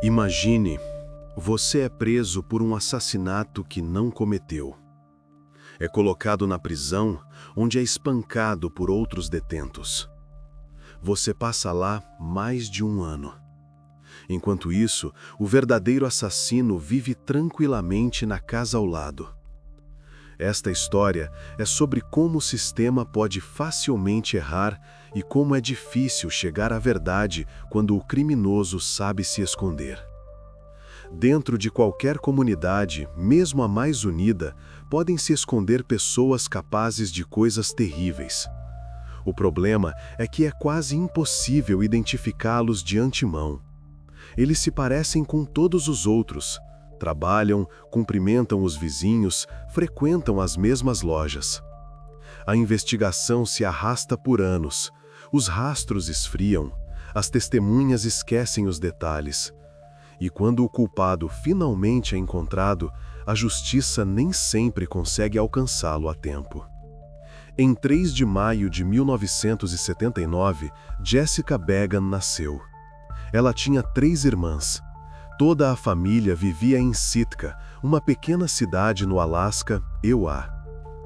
Imagine, você é preso por um assassinato que não cometeu. É colocado na prisão, onde é espancado por outros detentos. Você passa lá mais de um ano. Enquanto isso, o verdadeiro assassino vive tranquilamente na casa ao lado. Esta história é sobre como o sistema pode facilmente errar e como é difícil chegar à verdade quando o criminoso sabe se esconder. Dentro de qualquer comunidade, mesmo a mais unida, podem se esconder pessoas capazes de coisas terríveis. O problema é que é quase impossível identificá-los de antemão. Eles se parecem com todos os outros. Trabalham, cumprimentam os vizinhos, frequentam as mesmas lojas. A investigação se arrasta por anos. Os rastros esfriam. As testemunhas esquecem os detalhes. E quando o culpado finalmente é encontrado, a justiça nem sempre consegue alcançá-lo a tempo. Em 3 de maio de 1979, Jessica Began nasceu. Ela tinha 3 irmãs. Toda a família vivia em Sitka, uma pequena cidade no Alasca, EUA.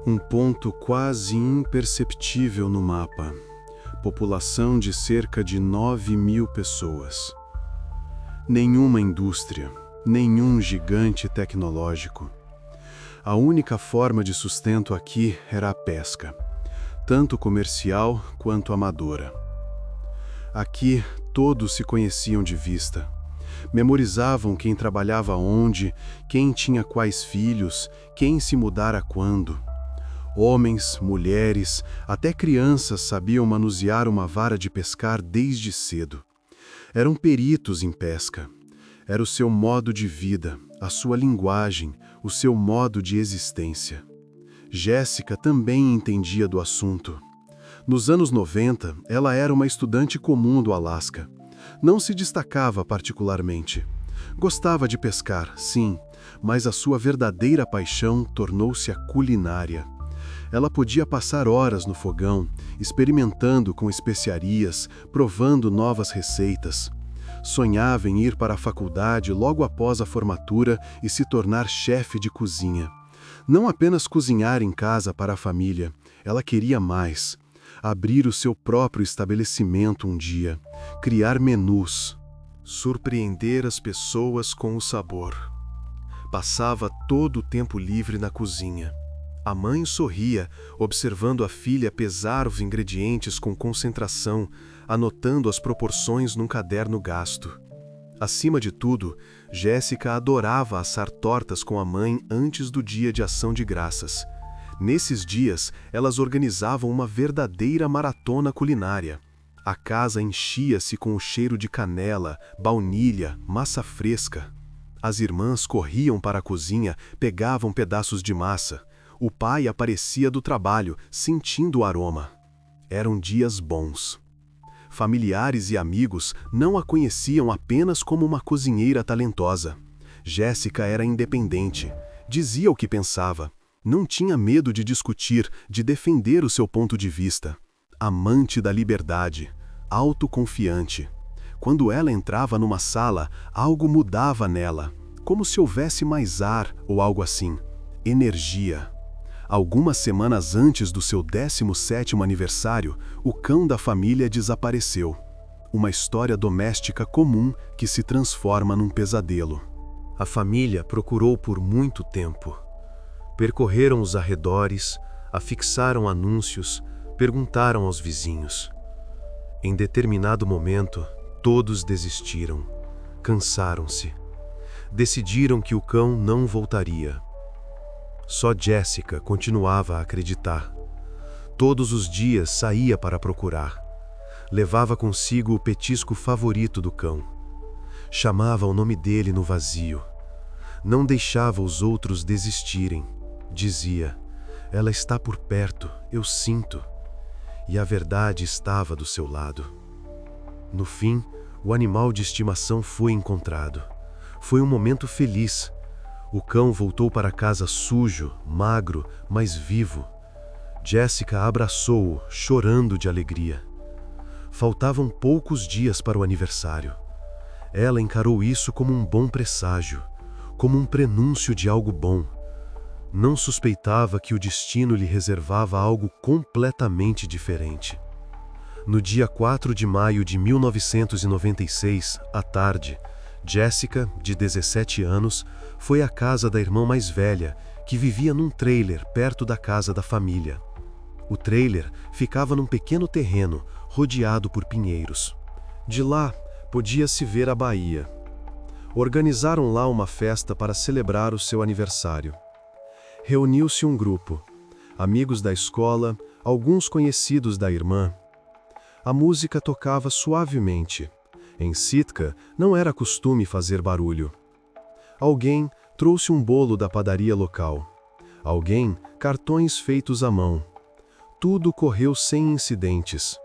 Um ponto quase imperceptível no mapa. População de cerca de 9.000 pessoas. Nenhuma indústria, nenhum gigante tecnológico. A única forma de sustento aqui era a pesca, tanto comercial quanto amadora. Aqui, todos se conheciam de vista. Memorizavam quem trabalhava onde, quem tinha quais filhos, quem se mudara quando. Homens, mulheres, até crianças sabiam manusear uma vara de pescar desde cedo. Eram peritos em pesca. Era o seu modo de vida, a sua linguagem, o seu modo de existência. Jéssica também entendia do assunto. Nos anos 90, ela era uma estudante comum do Alasca. Não se destacava particularmente. Gostava de pescar, sim, mas a sua verdadeira paixão tornou-se a culinária. Ela podia passar horas no fogão, experimentando com especiarias, provando novas receitas. Sonhava em ir para a faculdade logo após a formatura e se tornar chefe de cozinha. Não apenas cozinhar em casa para a família, ela queria mais. Abrir o seu próprio estabelecimento um dia, criar menus, surpreender as pessoas com o sabor. Passava todo o tempo livre na cozinha. A mãe sorria, observando a filha pesar os ingredientes com concentração, anotando as proporções num caderno gasto. Acima de tudo, Jéssica adorava assar tortas com a mãe antes do dia de ação de graças. Nesses dias, elas organizavam uma verdadeira maratona culinária. A casa enchia-se com o cheiro de canela, baunilha, massa fresca. As irmãs corriam para a cozinha, pegavam pedaços de massa. O pai aparecia do trabalho, sentindo o aroma. Eram dias bons. Familiares e amigos não a conheciam apenas como uma cozinheira talentosa. Jéssica era independente, dizia o que pensava. Não tinha medo de discutir, de defender o seu ponto de vista. Amante da liberdade, autoconfiante. Quando ela entrava numa sala, algo mudava nela, como se houvesse mais ar ou algo assim. Energia. Algumas semanas antes do seu 17º aniversário, o cão da família desapareceu. Uma história doméstica comum que se transforma num pesadelo. A família procurou por muito tempo. Percorreram os arredores, afixaram anúncios, perguntaram aos vizinhos. Em determinado momento, todos desistiram, cansaram-se. Decidiram que o cão não voltaria. Só Jéssica continuava a acreditar. Todos os dias saía para procurar. Levava consigo o petisco favorito do cão. Chamava o nome dele no vazio. Não deixava os outros desistirem. Dizia, ela está por perto, eu sinto. E a verdade estava do seu lado. No fim, o animal de estimação foi encontrado. Foi um momento feliz. O cão voltou para casa sujo, magro, mas vivo. Jéssica abraçou-o, chorando de alegria. Faltavam poucos dias para o aniversário. Ela encarou isso como um bom presságio, como um prenúncio de algo bom. Não suspeitava que o destino lhe reservava algo completamente diferente. No dia 4 de maio de 1996, à tarde, Jessica, de 17 anos, foi à casa da irmã mais velha, que vivia num trailer perto da casa da família. O trailer ficava num pequeno terreno, rodeado por pinheiros. De lá, podia-se ver a baía. Organizaram lá uma festa para celebrar o seu aniversário. Reuniu-se um grupo, amigos da escola, alguns conhecidos da irmã. A música tocava suavemente. Em Sitka, não era costume fazer barulho. Alguém trouxe um bolo da padaria local. Alguém, cartões feitos à mão. Tudo correu sem incidentes.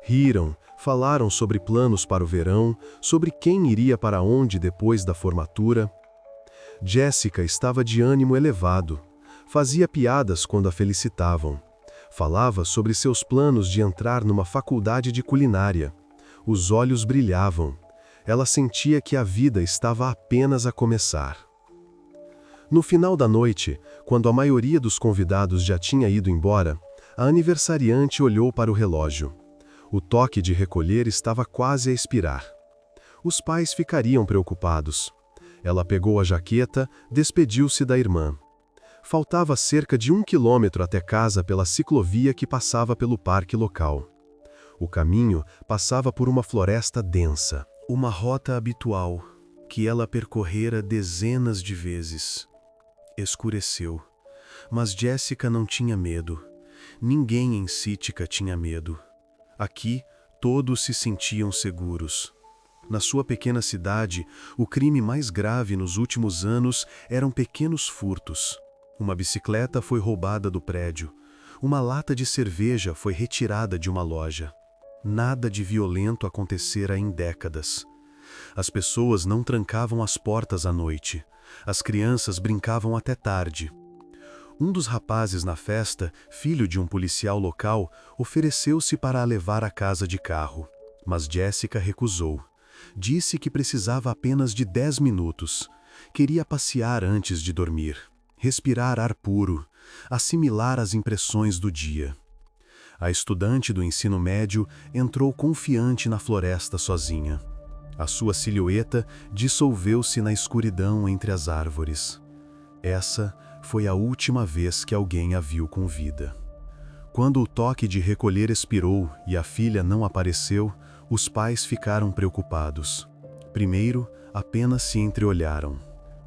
Riram, falaram sobre planos para o verão, sobre quem iria para onde depois da formatura. Jessica estava de ânimo elevado. Fazia piadas quando a felicitavam. Falava sobre seus planos de entrar numa faculdade de culinária. Os olhos brilhavam. Ela sentia que a vida estava apenas a começar. No final da noite, quando a maioria dos convidados já tinha ido embora, a aniversariante olhou para o relógio. O toque de recolher estava quase a expirar. Os pais ficariam preocupados. Ela pegou a jaqueta, despediu-se da irmã. Faltava cerca de 1 quilômetro até casa pela ciclovia que passava pelo parque local. O caminho passava por uma floresta densa, uma rota habitual, que ela percorrera dezenas de vezes. Escureceu, mas Jessica não tinha medo. Ninguém em Sitka tinha medo. Aqui, todos se sentiam seguros. Na sua pequena cidade, o crime mais grave nos últimos anos eram pequenos furtos. Uma bicicleta foi roubada do prédio. Uma lata de cerveja foi retirada de uma loja. Nada de violento acontecera em décadas. As pessoas não trancavam as portas à noite. As crianças brincavam até tarde. Um dos rapazes na festa, filho de um policial local, ofereceu-se para a levar à casa de carro. Mas Jessica recusou. Disse que precisava apenas de 10 minutos. Queria passear antes de dormir. Respirar ar puro, assimilar as impressões do dia. A estudante do ensino médio entrou confiante na floresta sozinha. A sua silhueta dissolveu-se na escuridão entre as árvores. Essa foi a última vez que alguém a viu com vida. Quando o toque de recolher expirou e a filha não apareceu, os pais ficaram preocupados. Primeiro, apenas se entreolharam.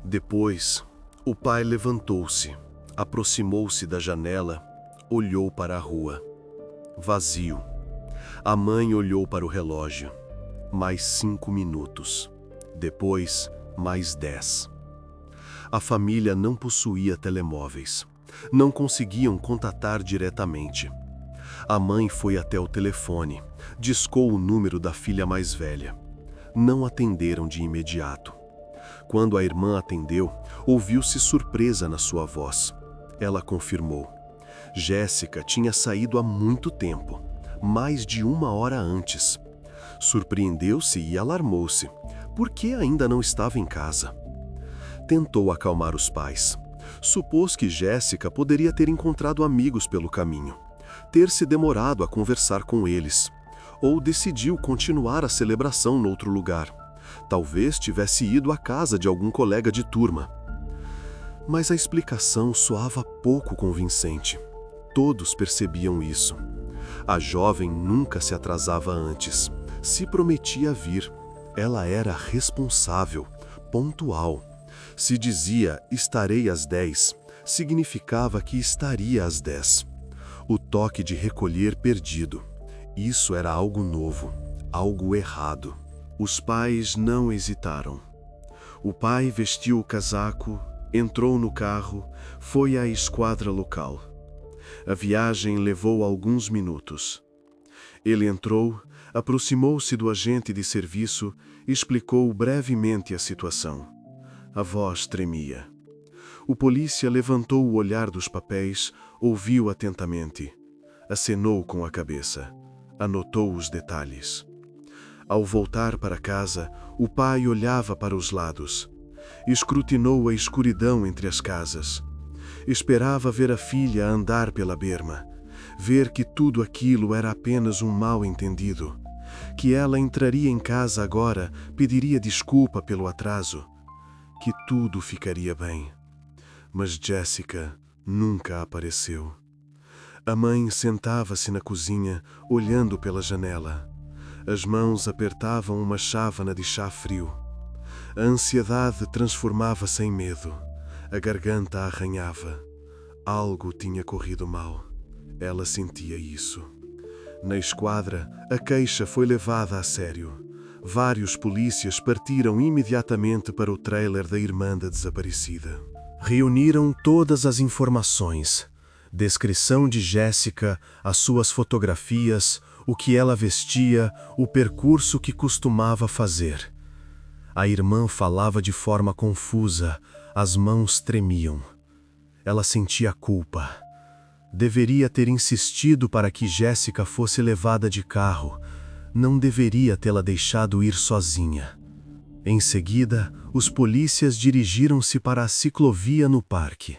Depois, o pai levantou-se, aproximou-se da janela, olhou para a rua. Vazio. A mãe olhou para o relógio. Mais 5 minutos. Depois, mais 10. A família não possuía telemóveis. Não conseguiam contatar diretamente. A mãe foi até o telefone, discou o número da filha mais velha. Não atenderam de imediato. Quando a irmã atendeu, ouviu-se surpresa na sua voz. Ela confirmou. Jéssica tinha saído há muito tempo, mais de 1 hora antes. Surpreendeu-se e alarmou-se. Por que ainda não estava em casa? Tentou acalmar os pais. Supôs que Jéssica poderia ter encontrado amigos pelo caminho, ter se demorado a conversar com eles, ou decidiu continuar a celebração noutro lugar. Talvez tivesse ido à casa de algum colega de turma. Mas a explicação soava pouco convincente. Todos percebiam isso. A jovem nunca se atrasava antes. Se prometia vir. Ela era responsável, pontual. Se dizia, estarei às 10, significava que estaria às 10. O toque de recolher perdido. Isso era algo novo, algo errado. Os pais não hesitaram. O pai vestiu o casaco, entrou no carro, foi à esquadra local. A viagem levou alguns minutos. Ele entrou, aproximou-se do agente de serviço e explicou brevemente a situação. A voz tremia. O polícia levantou o olhar dos papéis, ouviu atentamente. Acenou com a cabeça. Anotou os detalhes. Ao voltar para casa, o pai olhava para os lados. Escrutinou a escuridão entre as casas. Esperava ver a filha andar pela berma, ver que tudo aquilo era apenas um mal-entendido, que ela entraria em casa agora, pediria desculpa pelo atraso, que tudo ficaria bem. Mas Jessica nunca apareceu. A mãe sentava-se na cozinha, olhando pela janela. As mãos apertavam uma chávena de chá frio. A ansiedade transformava-se em medo. A garganta arranhava. Algo tinha corrido mal. Ela sentia isso. Na esquadra, a queixa foi levada a sério. Vários polícias partiram imediatamente para o trailer da irmã da desaparecida. Reuniram todas as informações. Descrição de Jessica, as suas fotografias, o que ela vestia, o percurso que costumava fazer. A irmã falava de forma confusa, as mãos tremiam. Ela sentia culpa. Deveria ter insistido para que Jessica fosse levada de carro. Não deveria tê-la deixado ir sozinha. Em seguida, os polícias dirigiram-se para a ciclovia no parque.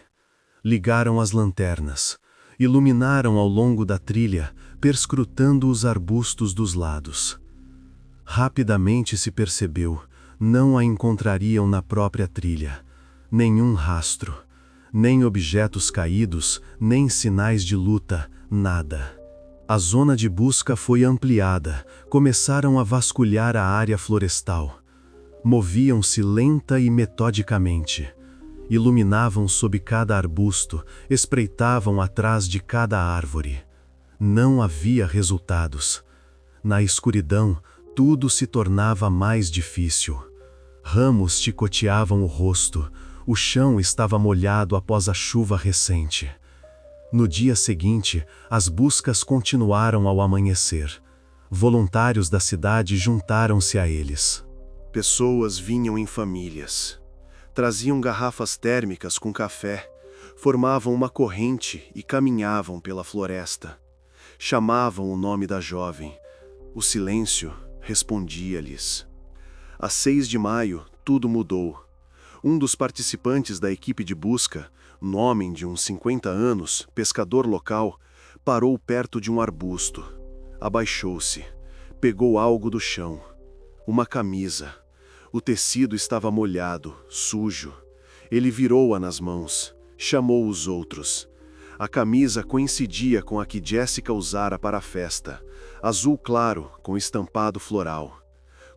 Ligaram as lanternas. Iluminaram ao longo da trilha, perscrutando os arbustos dos lados. Rapidamente se percebeu, não a encontrariam na própria trilha. Nenhum rastro, nem objetos caídos, nem sinais de luta, nada. A zona de busca foi ampliada, começaram a vasculhar a área florestal. Moviam-se lenta e metodicamente. Iluminavam sob cada arbusto, espreitavam atrás de cada árvore. Não havia resultados. Na escuridão, tudo se tornava mais difícil. Ramos chicoteavam o rosto, o chão estava molhado após a chuva recente. No dia seguinte, as buscas continuaram ao amanhecer. Voluntários da cidade juntaram-se a eles. Pessoas vinham em famílias. Traziam garrafas térmicas com café, formavam uma corrente e caminhavam pela floresta. Chamavam o nome da jovem. O silêncio respondia-lhes. Às 6 de maio, tudo mudou. Um dos participantes da equipe de busca, um homem de uns 50 anos, pescador local, parou perto de um arbusto. Abaixou-se. Pegou algo do chão. Uma camisa. O tecido estava molhado, sujo. Ele virou-a nas mãos. Chamou os outros. A camisa coincidia com a que Jessica usara para a festa. Azul claro, com estampado floral.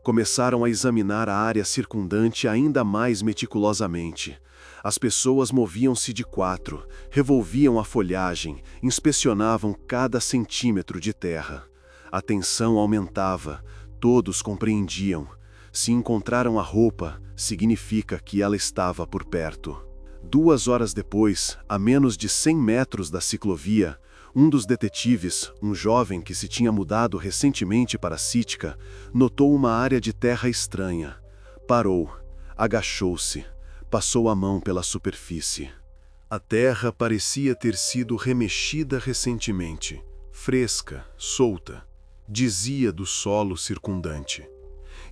Começaram a examinar a área circundante ainda mais meticulosamente. As pessoas moviam-se de quatro, revolviam a folhagem, inspecionavam cada centímetro de terra. A tensão aumentava, todos compreendiam. Se encontraram a roupa, significa que ela estava por perto. 2 horas depois, a menos de 100 metros da ciclovia, um dos detetives, um jovem que se tinha mudado recentemente para Sitka, notou uma área de terra estranha. Parou, agachou-se, passou a mão pela superfície. A terra parecia ter sido remexida recentemente, fresca, solta, dizia do solo circundante.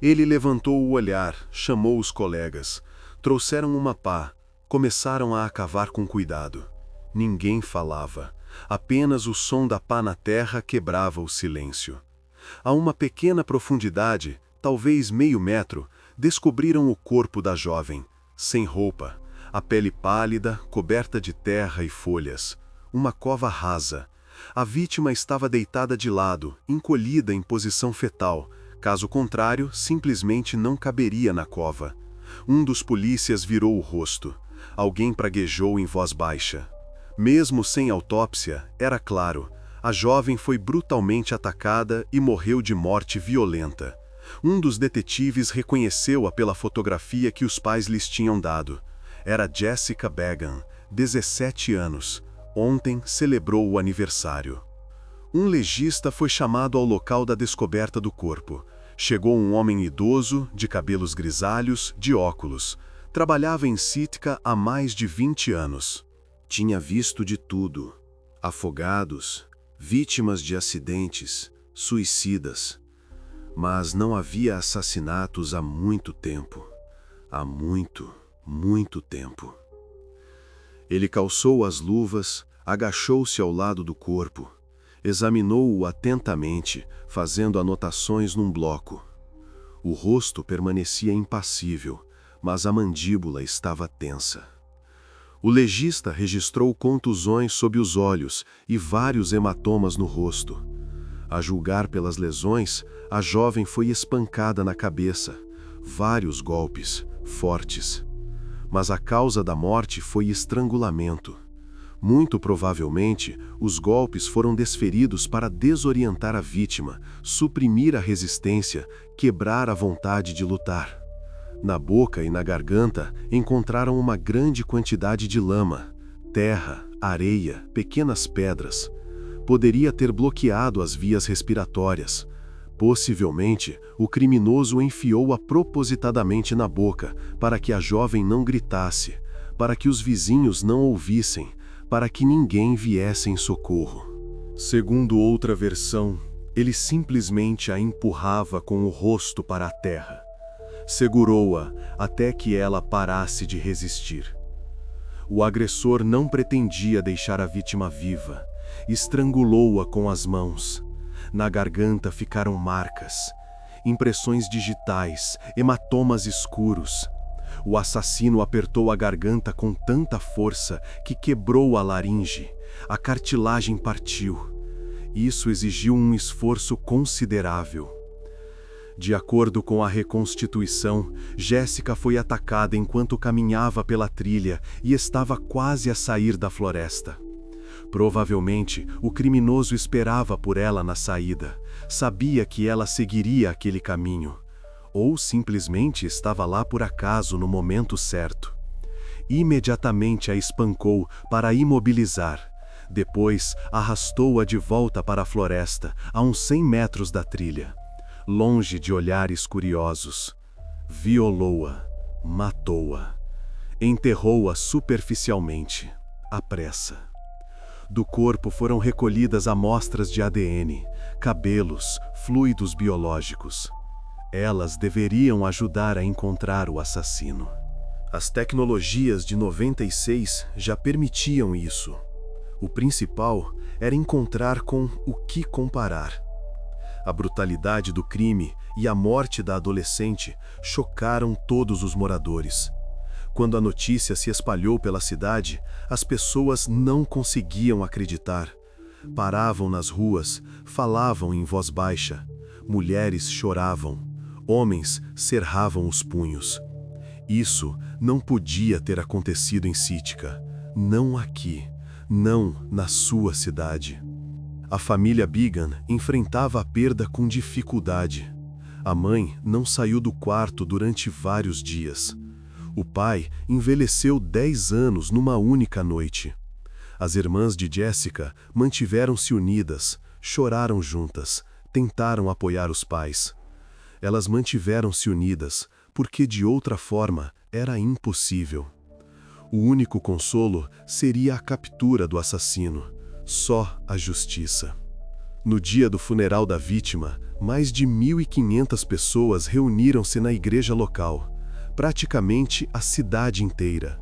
Ele levantou o olhar, chamou os colegas, trouxeram uma pá, começaram a cavar com cuidado. Ninguém falava, apenas o som da pá na terra quebrava o silêncio. A uma pequena profundidade, talvez meio metro, descobriram o corpo da jovem, sem roupa, a pele pálida, coberta de terra e folhas, uma cova rasa. A vítima estava deitada de lado, encolhida em posição fetal. Caso contrário, simplesmente não caberia na cova. Um dos polícias virou o rosto. Alguém praguejou em voz baixa. Mesmo sem autópsia, era claro, a jovem foi brutalmente atacada e morreu de morte violenta. Um dos detetives reconheceu-a pela fotografia que os pais lhes tinham dado. Era Jessica Began, 17 anos. Ontem celebrou o aniversário. Um legista foi chamado ao local da descoberta do corpo. Chegou um homem idoso, de cabelos grisalhos, de óculos. Trabalhava em Sitka há mais de 20 anos. Tinha visto de tudo. Afogados, vítimas de acidentes, suicidas. Mas não havia assassinatos há muito tempo. Há muito tempo. Ele calçou as luvas, agachou-se ao lado do corpo, examinou-o atentamente, fazendo anotações num bloco. O rosto permanecia impassível, mas a mandíbula estava tensa. O legista registrou contusões sob os olhos e vários hematomas no rosto. A julgar pelas lesões, a jovem foi espancada na cabeça, vários golpes, fortes. Mas a causa da morte foi estrangulamento. Muito provavelmente, os golpes foram desferidos para desorientar a vítima, suprimir a resistência, quebrar a vontade de lutar. Na boca e na garganta encontraram uma grande quantidade de lama, terra, areia, pequenas pedras. Poderia ter bloqueado as vias respiratórias. Possivelmente, o criminoso enfiou-a propositadamente na boca, para que a jovem não gritasse, para que os vizinhos não ouvissem, para que ninguém viesse em socorro. Segundo outra versão, ele simplesmente a empurrava com o rosto para a terra. Segurou-a até que ela parasse de resistir. O agressor não pretendia deixar a vítima viva. Estrangulou-a com as mãos. Na garganta ficaram marcas, impressões digitais, hematomas escuros. O assassino apertou a garganta com tanta força que quebrou a laringe. A cartilagem partiu. Isso exigiu um esforço considerável. De acordo com a reconstituição, Jéssica foi atacada enquanto caminhava pela trilha e estava quase a sair da floresta. Provavelmente, o criminoso esperava por ela na saída, sabia que ela seguiria aquele caminho, ou simplesmente estava lá por acaso no momento certo. Imediatamente a espancou para imobilizar. Depois, arrastou-a de volta para a floresta, a uns 100 metros da trilha. Longe de olhares curiosos. Violou-a, matou-a. Enterrou-a superficialmente, à pressa. Do corpo foram recolhidas amostras de ADN, cabelos, fluidos biológicos. Elas deveriam ajudar a encontrar o assassino. As tecnologias de 96 já permitiam isso. O principal era encontrar com o que comparar. A brutalidade do crime e a morte da adolescente chocaram todos os moradores. Quando a notícia se espalhou pela cidade, as pessoas não conseguiam acreditar. Paravam nas ruas, falavam em voz baixa. Mulheres choravam. Homens cerravam os punhos. Isso não podia ter acontecido em Sitka. Não aqui. Não na sua cidade. A família Bigan enfrentava a perda com dificuldade. A mãe não saiu do quarto durante vários dias. O pai envelheceu 10 anos numa única noite. As irmãs de Jessica mantiveram-se unidas, choraram juntas, tentaram apoiar os pais. Elas mantiveram-se unidas, porque de outra forma era impossível. O único consolo seria a captura do assassino, só a justiça. No dia do funeral da vítima, mais de 1.500 pessoas reuniram-se na igreja local. Praticamente a cidade inteira.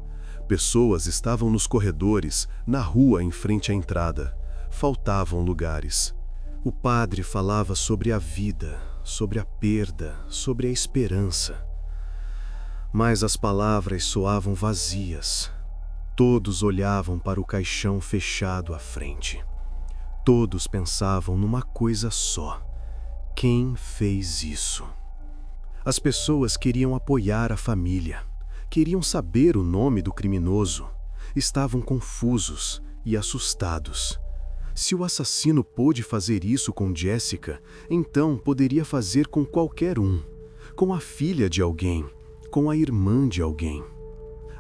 Pessoas estavam nos corredores, na rua em frente à entrada. Faltavam lugares. O padre falava sobre a vida, sobre a perda, sobre a esperança. Mas as palavras soavam vazias. Todos olhavam para o caixão fechado à frente. Todos pensavam numa coisa só: quem fez isso? As pessoas queriam apoiar a família, queriam saber o nome do criminoso, estavam confusos e assustados. Se o assassino pôde fazer isso com Jessica, então poderia fazer com qualquer um, com a filha de alguém, com a irmã de alguém.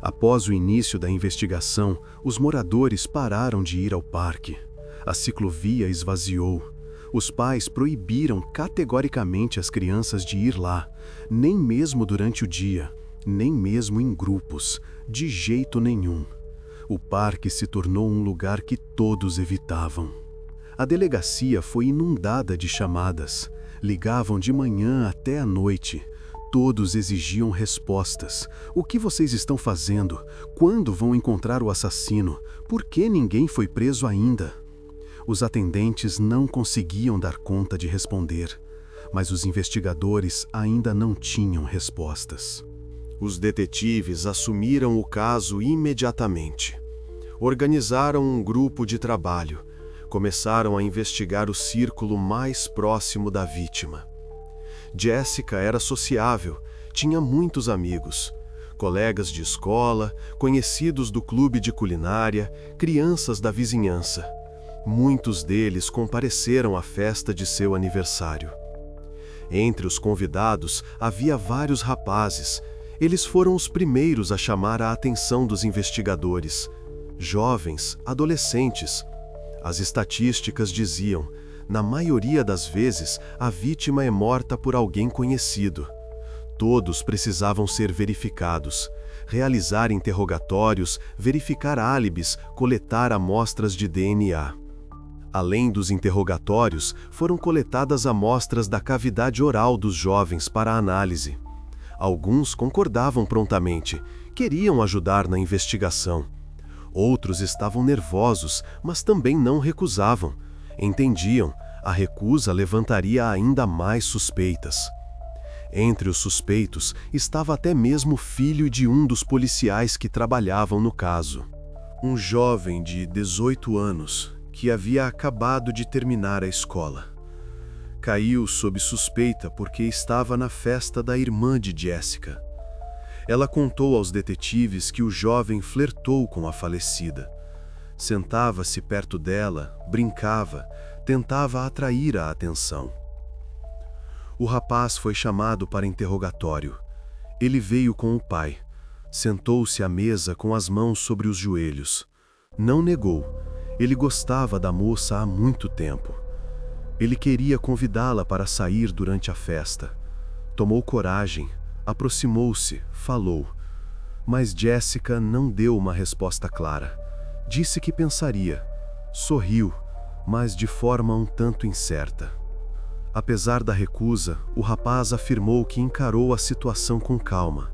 Após o início da investigação, os moradores pararam de ir ao parque. A ciclovia esvaziou. Os pais proibiram categoricamente as crianças de ir lá, nem mesmo durante o dia, nem mesmo em grupos, de jeito nenhum. O parque se tornou um lugar que todos evitavam. A delegacia foi inundada de chamadas. Ligavam de manhã até à noite. Todos exigiam respostas. O que vocês estão fazendo? Quando vão encontrar o assassino? Por que ninguém foi preso ainda? Os atendentes não conseguiam dar conta de responder, mas os investigadores ainda não tinham respostas. Os detetives assumiram o caso imediatamente. Organizaram um grupo de trabalho. Começaram a investigar o círculo mais próximo da vítima. Jessica era sociável, tinha muitos amigos, colegas de escola, conhecidos do clube de culinária, crianças da vizinhança. Muitos deles compareceram à festa de seu aniversário. Entre os convidados havia vários rapazes. Eles foram os primeiros a chamar a atenção dos investigadores. Jovens, adolescentes. As estatísticas diziam: na maioria das vezes, a vítima é morta por alguém conhecido. Todos precisavam ser verificados, realizar interrogatórios, verificar álibis, coletar amostras de DNA. Além dos interrogatórios, foram coletadas amostras da cavidade oral dos jovens para análise. Alguns concordavam prontamente, queriam ajudar na investigação. Outros estavam nervosos, mas também não recusavam. Entendiam, a recusa levantaria ainda mais suspeitas. Entre os suspeitos estava até mesmo o filho de um dos policiais que trabalhavam no caso. Um jovem de 18 anos, que havia acabado de terminar a escola. Caiu sob suspeita porque estava na festa da irmã de Jessica. Ela contou aos detetives que o jovem flertou com a falecida. Sentava-se perto dela, brincava, tentava atrair a atenção. O rapaz foi chamado para interrogatório. Ele veio com o pai. Sentou-se à mesa com as mãos sobre os joelhos. Não negou. Ele gostava da moça há muito tempo. Ele queria convidá-la para sair durante a festa. Tomou coragem, aproximou-se, falou. Mas Jessica não deu uma resposta clara. Disse que pensaria. Sorriu, mas de forma um tanto incerta. Apesar da recusa, o rapaz afirmou que encarou a situação com calma.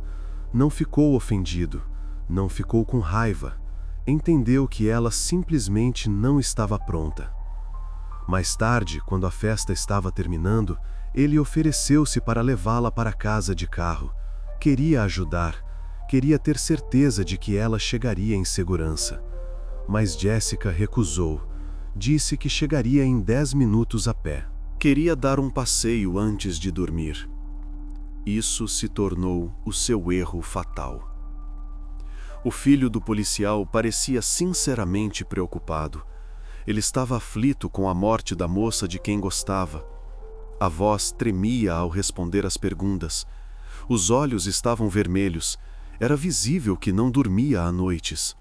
Não ficou ofendido, não ficou com raiva. Entendeu que ela simplesmente não estava pronta. Mais tarde, quando a festa estava terminando, ele ofereceu-se para levá-la para casa de carro. Queria ajudar, queria ter certeza de que ela chegaria em segurança. Mas Jessica recusou. Disse que chegaria em 10 minutos a pé. Queria dar um passeio antes de dormir. Isso se tornou o seu erro fatal. O filho do policial parecia sinceramente preocupado. Ele estava aflito com a morte da moça de quem gostava. A voz tremia ao responder às perguntas. Os olhos estavam vermelhos. Era visível que não dormia à noites.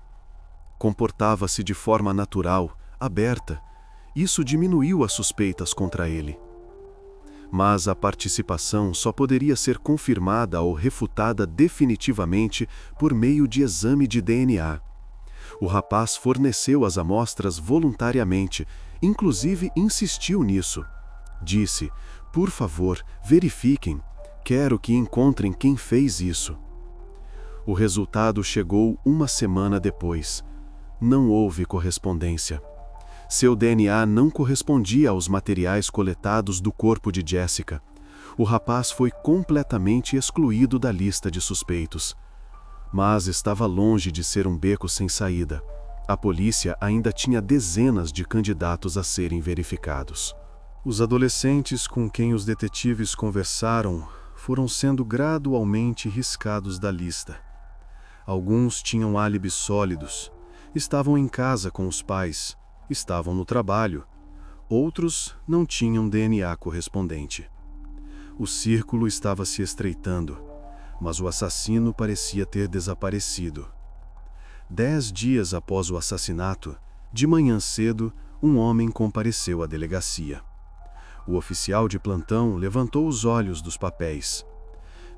Comportava-se de forma natural, aberta. Isso diminuiu as suspeitas contra ele. Mas a participação só poderia ser confirmada ou refutada definitivamente por meio de exame de DNA. O rapaz forneceu as amostras voluntariamente, inclusive insistiu nisso. Disse: por favor, verifiquem, quero que encontrem quem fez isso. O resultado chegou uma semana depois. Não houve correspondência. Seu DNA não correspondia aos materiais coletados do corpo de Jessica. O rapaz foi completamente excluído da lista de suspeitos. Mas estava longe de ser um beco sem saída. A polícia ainda tinha dezenas de candidatos a serem verificados. Os adolescentes com quem os detetives conversaram foram sendo gradualmente riscados da lista. Alguns tinham álibis sólidos, estavam em casa com os pais, estavam no trabalho. Outros não tinham DNA correspondente. O círculo estava se estreitando, mas o assassino parecia ter desaparecido. 10 dias após o assassinato, de manhã cedo, um homem compareceu à delegacia. O oficial de plantão levantou os olhos dos papéis.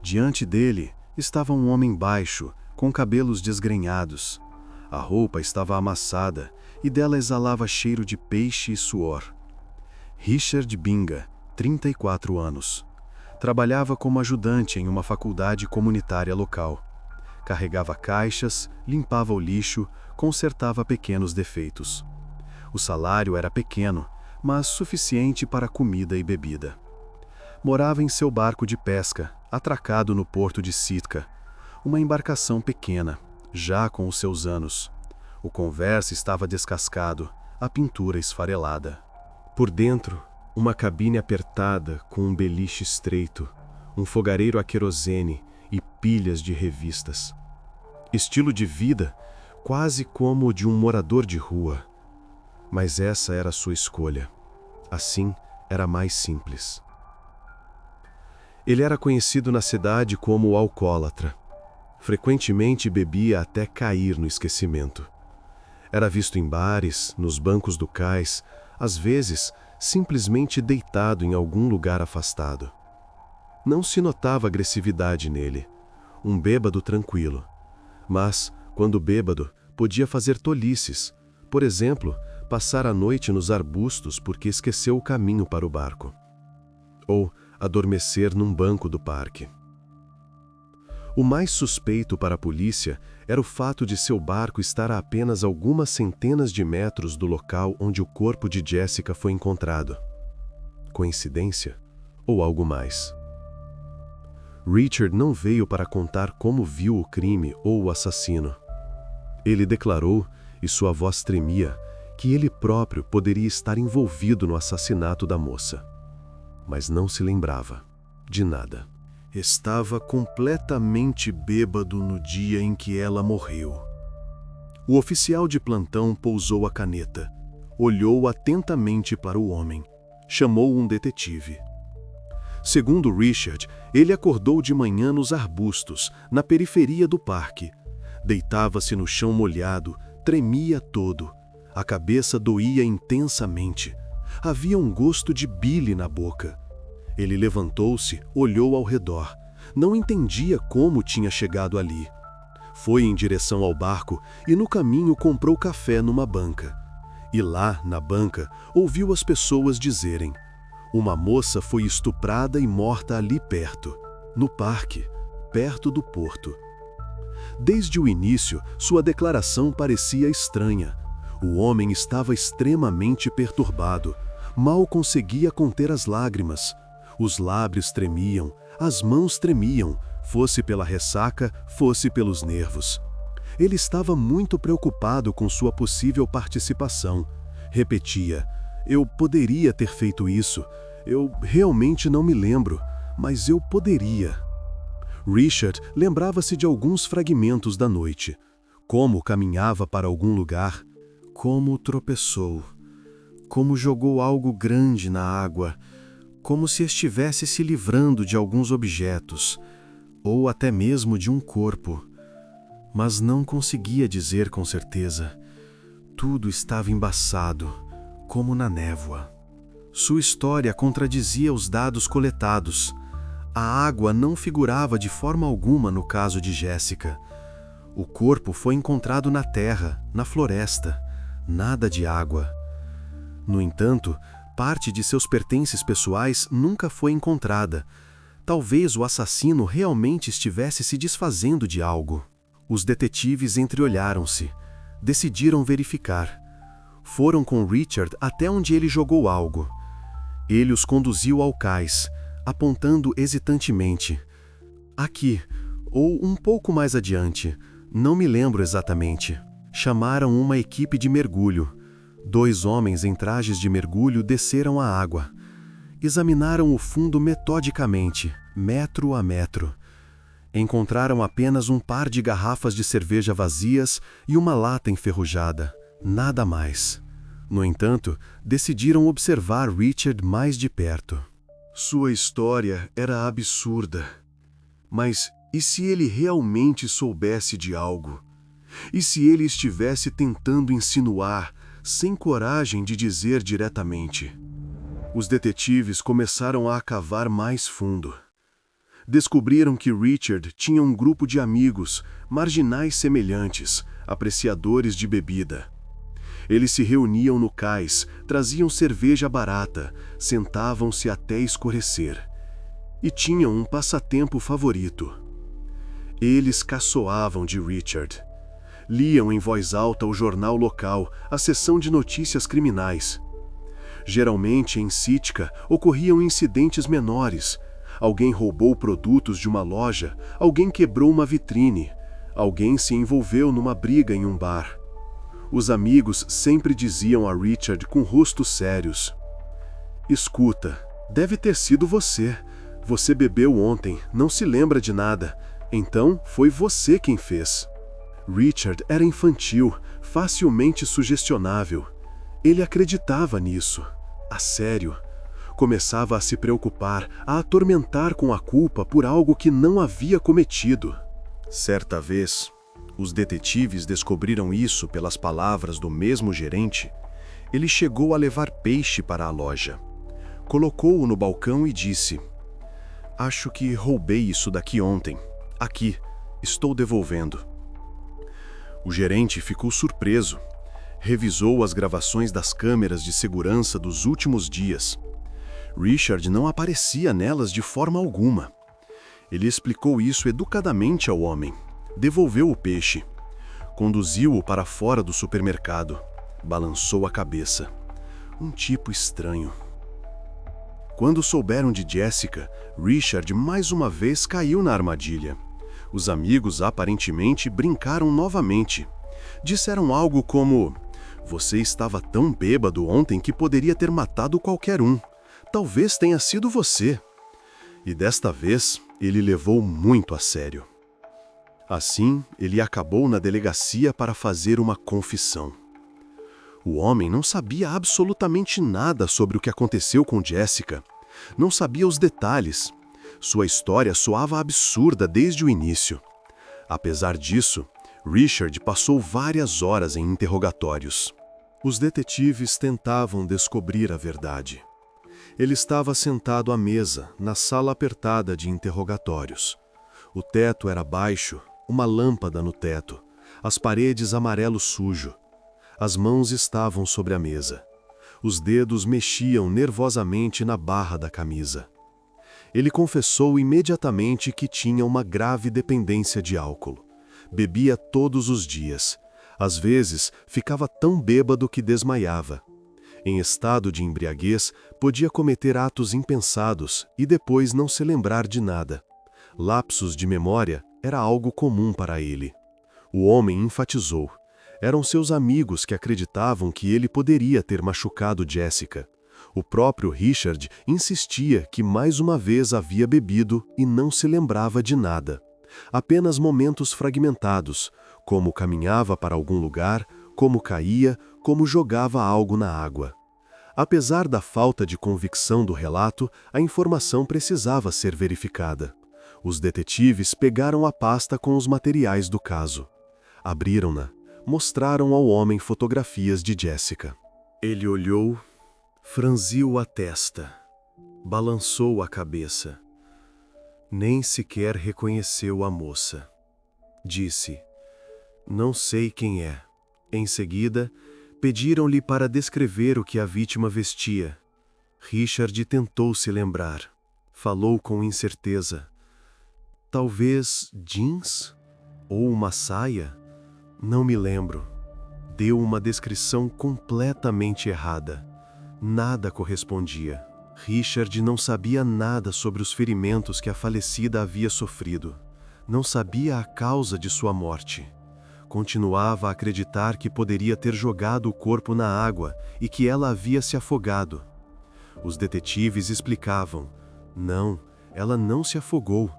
Diante dele estava um homem baixo, com cabelos desgrenhados. A roupa estava amassada e dela exalava cheiro de peixe e suor. Richard Binga, 34 anos. Trabalhava como ajudante em uma faculdade comunitária local. Carregava caixas, limpava o lixo, consertava pequenos defeitos. O salário era pequeno, mas suficiente para comida e bebida. Morava em seu barco de pesca, atracado no porto de Sitka, uma embarcação pequena, já com os seus anos. O convés estava descascado, a pintura esfarelada. Por dentro, uma cabine apertada com um beliche estreito, um fogareiro a querosene e pilhas de revistas. Estilo de vida quase como o de um morador de rua. Mas essa era a sua escolha. Assim, era mais simples. Ele era conhecido na cidade como o alcoólatra. Frequentemente bebia até cair no esquecimento. Era visto em bares, nos bancos do cais, às vezes simplesmente deitado em algum lugar afastado. Não se notava agressividade nele, um bêbado tranquilo. Mas, quando bêbado, podia fazer tolices, por exemplo, passar a noite nos arbustos porque esqueceu o caminho para o barco. Ou adormecer num banco do parque. O mais suspeito para a polícia era o fato de seu barco estar a apenas algumas centenas de metros do local onde o corpo de Jessica foi encontrado. Coincidência? Ou algo mais? Richard não veio para contar como viu o crime ou o assassino. Ele declarou, e sua voz tremia, que ele próprio poderia estar envolvido no assassinato da moça. Mas não se lembrava de nada. Estava completamente bêbado no dia em que ela morreu. O oficial de plantão pousou a caneta, olhou atentamente para o homem, chamou um detetive. Segundo Richard, ele acordou de manhã nos arbustos, na periferia do parque. Deitava-se no chão molhado, tremia todo. A cabeça doía intensamente. Havia um gosto de bile na boca. Ele levantou-se, olhou ao redor. Não entendia como tinha chegado ali. Foi em direção ao barco e no caminho comprou café numa banca. E lá, na banca, ouviu as pessoas dizerem: uma moça foi estuprada e morta ali perto, no parque, perto do porto. Desde o início, sua declaração parecia estranha. O homem estava extremamente perturbado. Mal conseguia conter as lágrimas. Os lábios tremiam, as mãos tremiam, fosse pela ressaca, fosse pelos nervos. Ele estava muito preocupado com sua possível participação. Repetia: eu poderia ter feito isso. Eu realmente não me lembro, mas eu poderia. Richard lembrava-se de alguns fragmentos da noite. Como caminhava para algum lugar, como tropeçou, como jogou algo grande na água, como se estivesse se livrando de alguns objetos, ou até mesmo de um corpo. Mas não conseguia dizer com certeza. Tudo estava embaçado, como na névoa. Sua história contradizia os dados coletados. A água não figurava de forma alguma no caso de Jessica. O corpo foi encontrado na terra, na floresta. Nada de água. No entanto, parte de seus pertences pessoais nunca foi encontrada. Talvez o assassino realmente estivesse se desfazendo de algo. Os detetives entreolharam-se. Decidiram verificar. Foram com Richard até onde ele jogou algo. Ele os conduziu ao cais, apontando hesitantemente. Aqui, ou um pouco mais adiante, não me lembro exatamente. Chamaram uma equipe de mergulho. 2 homens em trajes de mergulho desceram a água. Examinaram o fundo metodicamente, metro a metro. Encontraram apenas um par de garrafas de cerveja vazias e uma lata enferrujada. Nada mais. No entanto, decidiram observar Richard mais de perto. Sua história era absurda. Mas e se ele realmente soubesse de algo? E se ele estivesse tentando insinuar, sem coragem de dizer diretamente? Os detetives começaram a cavar mais fundo. Descobriram que Richard tinha um grupo de amigos, marginais semelhantes, apreciadores de bebida. Eles se reuniam no cais, traziam cerveja barata, sentavam-se até escurecer. E tinham um passatempo favorito. Eles caçoavam de Richard. Liam em voz alta o jornal local, a seção de notícias criminais. Geralmente, em Sitka, ocorriam incidentes menores. Alguém roubou produtos de uma loja, alguém quebrou uma vitrine, alguém se envolveu numa briga em um bar. Os amigos sempre diziam a Richard com rostos sérios: "Escuta, deve ter sido você. Você bebeu ontem, não se lembra de nada. Então, foi você quem fez." Richard era infantil, facilmente sugestionável. Ele acreditava nisso. A sério. Começava a se preocupar, a atormentar com a culpa por algo que não havia cometido. Certa vez, os detetives descobriram isso pelas palavras do mesmo gerente. Ele chegou a levar peixe para a loja. Colocou-o no balcão e disse: "Acho que roubei isso daqui ontem. Aqui, estou devolvendo." O gerente ficou surpreso. Revisou as gravações das câmeras de segurança dos últimos dias. Richard não aparecia nelas de forma alguma. Ele explicou isso educadamente ao homem. Devolveu o peixe. Conduziu-o para fora do supermercado. Balançou a cabeça. Um tipo estranho. Quando souberam de Jessica, Richard mais uma vez caiu na armadilha. Os amigos aparentemente brincaram novamente. Disseram algo como: "Você estava tão bêbado ontem que poderia ter matado qualquer um. Talvez tenha sido você." E desta vez, ele levou muito a sério. Assim, ele acabou na delegacia para fazer uma confissão. O homem não sabia absolutamente nada sobre o que aconteceu com Jessica. Não sabia os detalhes. Sua história soava absurda desde o início. Apesar disso, Richard passou várias horas em interrogatórios. Os detetives tentavam descobrir a verdade. Ele estava sentado à mesa, na sala apertada de interrogatórios. O teto era baixo, uma lâmpada no teto, as paredes amarelo sujo. As mãos estavam sobre a mesa. Os dedos mexiam nervosamente na barra da camisa. Ele confessou imediatamente que tinha uma grave dependência de álcool. Bebia todos os dias. Às vezes, ficava tão bêbado que desmaiava. Em estado de embriaguez, podia cometer atos impensados e depois não se lembrar de nada. Lapsos de memória era algo comum para ele. O homem enfatizou. Eram seus amigos que acreditavam que ele poderia ter machucado Jessica. O próprio Richard insistia que mais uma vez havia bebido e não se lembrava de nada. Apenas momentos fragmentados, como caminhava para algum lugar, como caía, como jogava algo na água. Apesar da falta de convicção do relato, a informação precisava ser verificada. Os detetives pegaram a pasta com os materiais do caso. Abriram-na. Mostraram ao homem fotografias de Jessica. Ele olhou, franziu a testa, balançou a cabeça. Nem sequer reconheceu a moça. Disse: "Não sei quem é." Em seguida, pediram-lhe para descrever o que a vítima vestia. Richard tentou se lembrar. Falou com incerteza. Talvez jeans? Ou uma saia? Não me lembro. Deu uma descrição completamente errada. Nada correspondia. Richard não sabia nada sobre os ferimentos que a falecida havia sofrido. Não sabia a causa de sua morte. Continuava a acreditar que poderia ter jogado o corpo na água e que ela havia se afogado. Os detetives explicavam: não, ela não se afogou.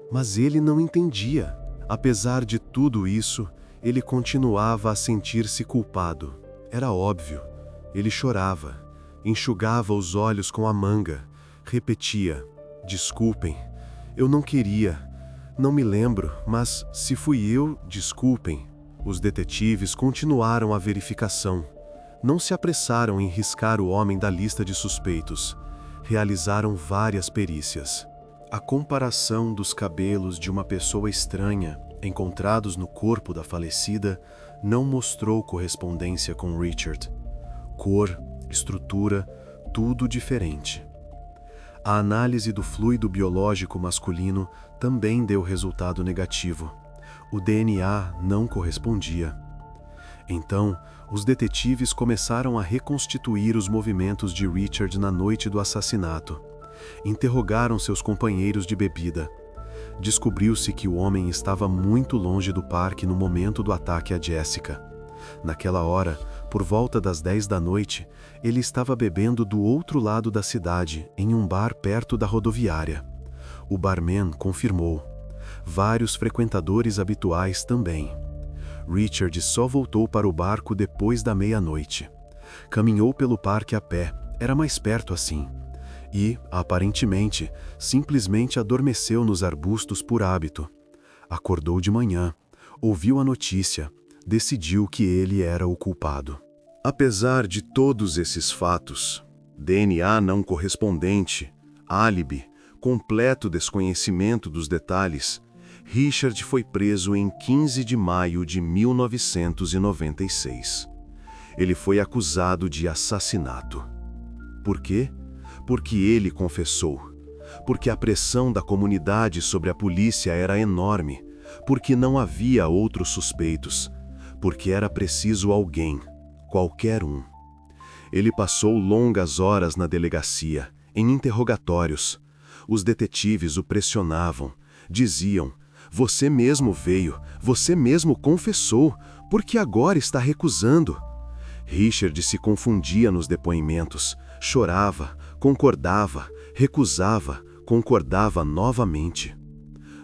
Mas ele não entendia. Apesar de tudo isso, ele continuava a sentir-se culpado. Era óbvio. Ele chorava, enxugava os olhos com a manga, repetia: "Desculpem, eu não queria, não me lembro, mas se fui eu, desculpem." Os detetives continuaram a verificação. Não se apressaram em riscar o homem da lista de suspeitos. Realizaram várias perícias. A comparação dos cabelos de uma pessoa estranha encontrados no corpo da falecida, não mostrou correspondência com Richard. Cor, estrutura, tudo diferente. A análise do fluido biológico masculino também deu resultado negativo. O DNA não correspondia. Então, os detetives começaram a reconstituir os movimentos de Richard na noite do assassinato. Interrogaram seus companheiros de bebida. Descobriu-se que o homem estava muito longe do parque no momento do ataque a Jessica. Naquela hora, por volta das 10 da noite, ele estava bebendo do outro lado da cidade, em um bar perto da rodoviária. O barman confirmou. Vários frequentadores habituais também. Richard só voltou para o barco depois da meia-noite. Caminhou pelo parque a pé, era mais perto assim. E, aparentemente, simplesmente adormeceu nos arbustos por hábito. Acordou de manhã, ouviu a notícia, decidiu que ele era o culpado. Apesar de todos esses fatos, DNA não correspondente, álibi, completo desconhecimento dos detalhes, Richard foi preso em 15 de maio de 1996. Ele foi acusado de assassinato. Por quê? Porque ele confessou. Porque a pressão da comunidade sobre a polícia era enorme. Porque não havia outros suspeitos. Porque era preciso alguém, qualquer um. Ele passou longas horas na delegacia, em interrogatórios. Os detetives o pressionavam, diziam: "Você mesmo veio, você mesmo confessou, por que agora está recusando?" Richard se confundia nos depoimentos, chorava, concordava, recusava, concordava novamente.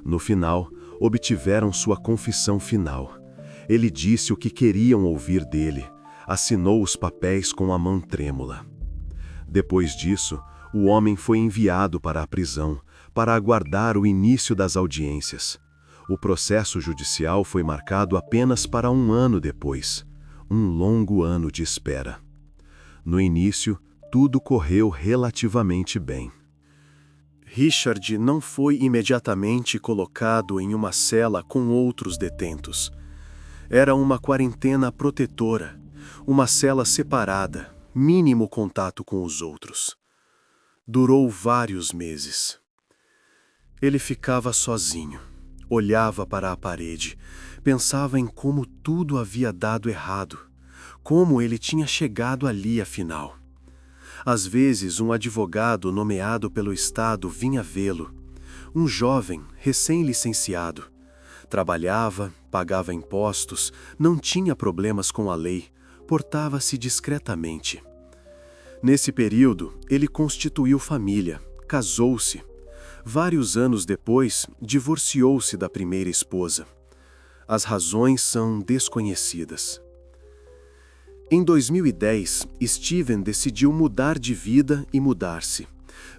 No final, obtiveram sua confissão final. Ele disse o que queriam ouvir dele, assinou os papéis com a mão trêmula. Depois disso, o homem foi enviado para a prisão, para aguardar o início das audiências. O processo judicial foi marcado apenas para um ano depois, um longo ano de espera. No início, tudo correu relativamente bem. Richard não foi imediatamente colocado em uma cela com outros detentos. Era uma quarentena protetora, uma cela separada, mínimo contato com os outros. Durou vários meses. Ele ficava sozinho, olhava para a parede, pensava em como tudo havia dado errado, como ele tinha chegado ali afinal. Às vezes, um advogado nomeado pelo Estado vinha vê-lo, um jovem recém-licenciado. Trabalhava, pagava impostos, não tinha problemas com a lei, portava-se discretamente. Nesse período, ele constituiu família, casou-se. Vários anos depois, divorciou-se da primeira esposa. As razões são desconhecidas. Em 2010, Steven decidiu mudar de vida e mudar-se.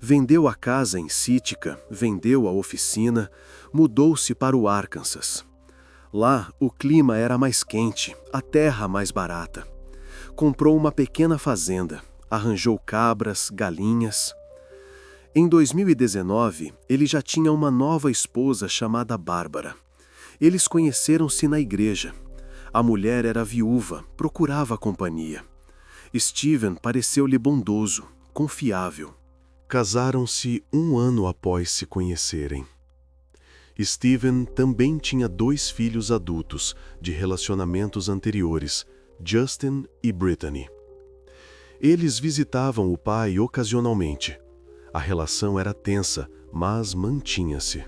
Vendeu a casa em Sitka, vendeu a oficina, mudou-se para o Arkansas. Lá, o clima era mais quente, a terra mais barata. Comprou uma pequena fazenda, arranjou cabras, galinhas. Em 2019, ele já tinha uma nova esposa chamada Bárbara. Eles conheceram-se na igreja. A mulher era viúva, procurava companhia. Steven pareceu-lhe bondoso, confiável. Casaram-se um ano após se conhecerem. Steven também tinha 2 filhos adultos de relacionamentos anteriores, Justin e Brittany. Eles visitavam o pai ocasionalmente. A relação era tensa, mas mantinha-se.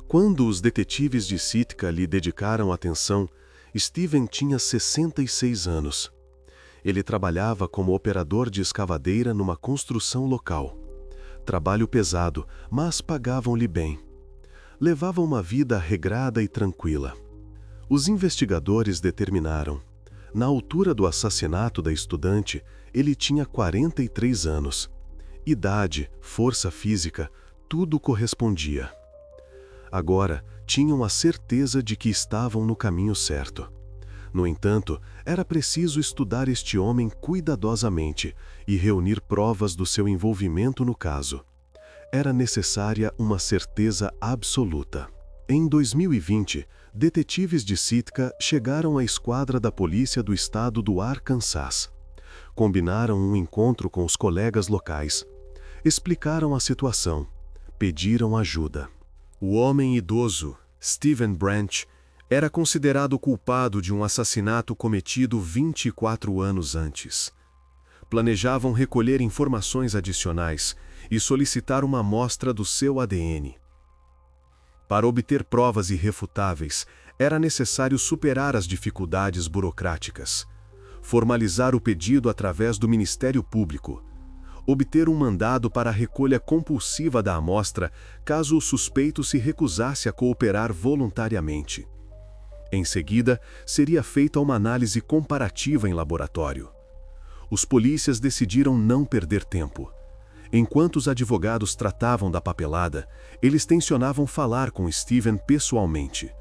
Quando os detetives de Sitka lhe dedicaram atenção, Steven tinha 66 anos. Ele trabalhava como operador de escavadeira numa construção local. Trabalho pesado, mas pagavam-lhe bem. Levava uma vida regrada e tranquila. Os investigadores determinaram: na altura do assassinato da estudante, ele tinha 43 anos. Idade, força física, tudo correspondia. Agora, tinham a certeza de que estavam no caminho certo. No entanto, era preciso estudar este homem cuidadosamente e reunir provas do seu envolvimento no caso. Era necessária uma certeza absoluta. Em 2020, detetives de Sitka chegaram à esquadra da polícia do estado do Arkansas. Combinaram um encontro com os colegas locais. Explicaram a situação. Pediram ajuda. O homem idoso, Steven Branch, era considerado culpado de um assassinato cometido 24 anos antes. Planejavam recolher informações adicionais e solicitar uma amostra do seu ADN. Para obter provas irrefutáveis, era necessário superar as dificuldades burocráticas, formalizar o pedido através do Ministério Público, obter um mandado para a recolha compulsiva da amostra caso o suspeito se recusasse a cooperar voluntariamente. Em seguida, seria feita uma análise comparativa em laboratório. Os polícias decidiram não perder tempo. Enquanto os advogados tratavam da papelada, eles tensionavam falar com Steven pessoalmente,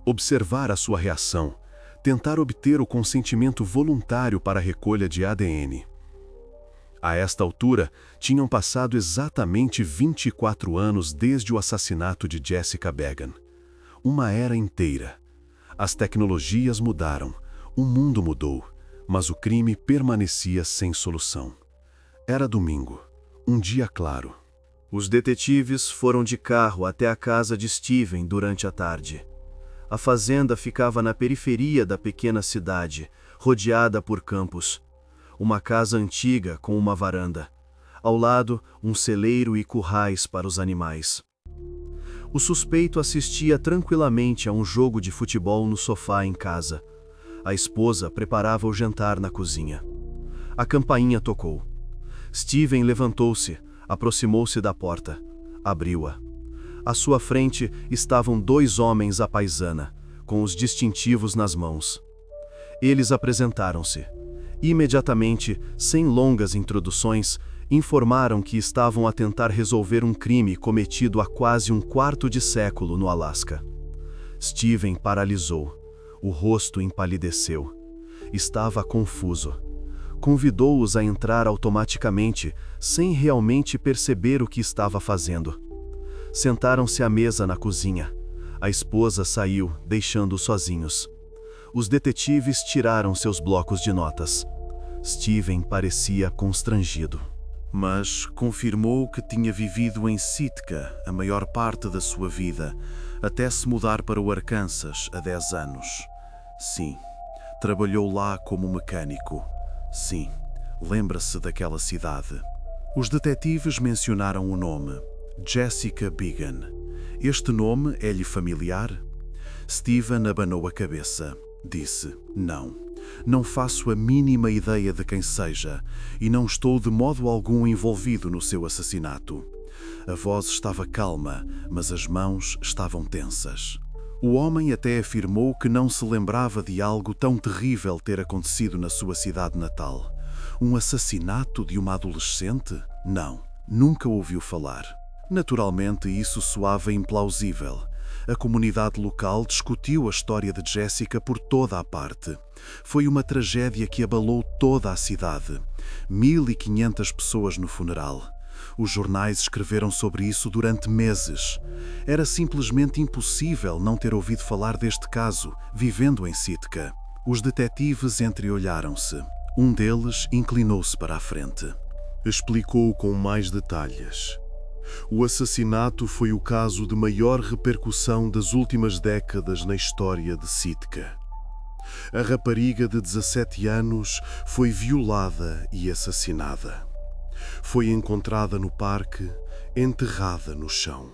observar a sua reação, tentar obter o consentimento voluntário para a recolha de ADN. A esta altura, tinham passado exatamente 24 anos desde o assassinato de Jessica Began. Uma era inteira. As tecnologias mudaram, o mundo mudou, mas o crime permanecia sem solução. Era domingo. Um dia claro. Os detetives foram de carro até a casa de Steven durante a tarde. A fazenda ficava na periferia da pequena cidade, rodeada por campos. Uma casa antiga com uma varanda. Ao lado, um celeiro e currais para os animais. O suspeito assistia tranquilamente a um jogo de futebol no sofá em casa. A esposa preparava o jantar na cozinha. A campainha tocou. Steven levantou-se, aproximou-se da porta, abriu-a. À sua frente estavam dois homens à paisana, com os distintivos nas mãos. Eles apresentaram-se. Imediatamente, sem longas introduções, informaram que estavam a tentar resolver um crime cometido há quase um quarto de século no Alasca. Steven paralisou. O rosto empalideceu. Estava confuso. Convidou-os a entrar automaticamente, sem realmente perceber o que estava fazendo. Sentaram-se à mesa na cozinha. A esposa saiu, deixando-os sozinhos. Os detetives tiraram seus blocos de notas. Steven parecia constrangido. Mas confirmou que tinha vivido em Sitka a maior parte da sua vida, até se mudar para o Arkansas há 10 anos. Sim, trabalhou lá como mecânico. Sim, lembra-se daquela cidade. Os detetives mencionaram o nome, Jessica Began. Este nome é-lhe familiar? Steven abanou a cabeça. Disse, não faço a mínima ideia de quem seja e não estou de modo algum envolvido no seu assassinato. A voz estava calma, mas as mãos estavam tensas. O homem até afirmou que não se lembrava de algo tão terrível ter acontecido na sua cidade natal. Um assassinato de uma adolescente? Não, nunca ouviu falar. Naturalmente, isso soava implausível. A comunidade local discutiu a história de Jessica por toda a parte. Foi uma tragédia que abalou toda a cidade. 1.500 pessoas no funeral. Os jornais escreveram sobre isso durante meses. Era simplesmente impossível não ter ouvido falar deste caso, vivendo em Sitka. Os detetives entreolharam-se. Um deles inclinou-se para a frente. Explicou com mais detalhes. O assassinato foi o caso de maior repercussão das últimas décadas na história de Sitka. A rapariga de 17 anos foi violada e assassinada. Foi encontrada no parque, enterrada no chão.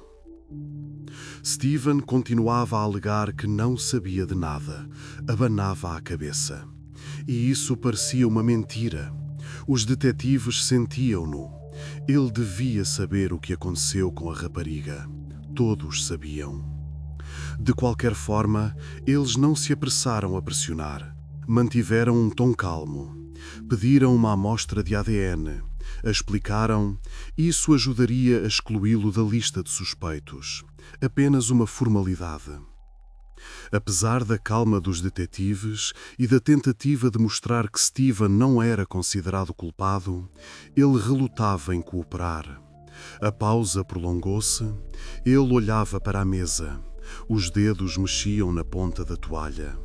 Steven continuava a alegar que não sabia de nada, abanava a cabeça. E isso parecia uma mentira. Os detetives sentiam-no. Ele devia saber o que aconteceu com a rapariga. Todos sabiam. De qualquer forma, eles não se apressaram a pressionar. Mantiveram um tom calmo. Pediram uma amostra de ADN. Explicaram, isso ajudaria a excluí-lo da lista de suspeitos. Apenas uma formalidade. Apesar da calma dos detetives e da tentativa de mostrar que Steven não era considerado culpado, ele relutava em cooperar. A pausa prolongou-se. Ele olhava para a mesa. Os dedos mexiam na ponta da toalha.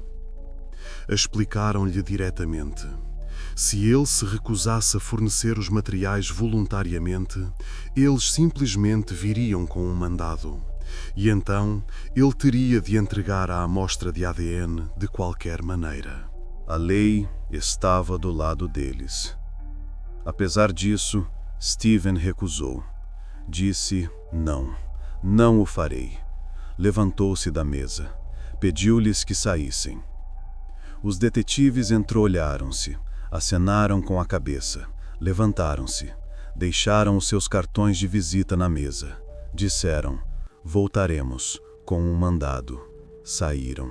Explicaram-lhe diretamente. Se ele se recusasse a fornecer os materiais voluntariamente, eles simplesmente viriam com um mandado. E então ele teria de entregar a amostra de ADN de qualquer maneira. A lei estava do lado deles. Apesar disso, Steven recusou. Disse: não, não o farei. Levantou-se da mesa. Pediu-lhes que saíssem. Os detetives entreolharam-se, acenaram com a cabeça, levantaram-se, deixaram os seus cartões de visita na mesa. Disseram: voltaremos, com um mandado. Saíram.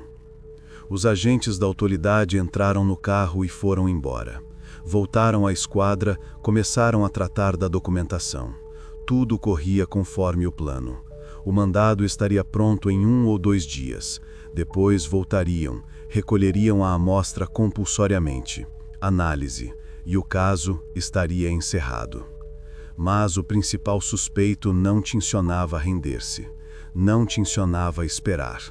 Os agentes da autoridade entraram no carro e foram embora. Voltaram à esquadra, começaram a tratar da documentação. Tudo corria conforme o plano. O mandado estaria pronto em 1 ou 2 dias. Depois voltariam, recolheriam a amostra compulsoriamente. Análise, e o caso estaria encerrado. Mas o principal suspeito não tencionava render-se. Não tencionava esperar.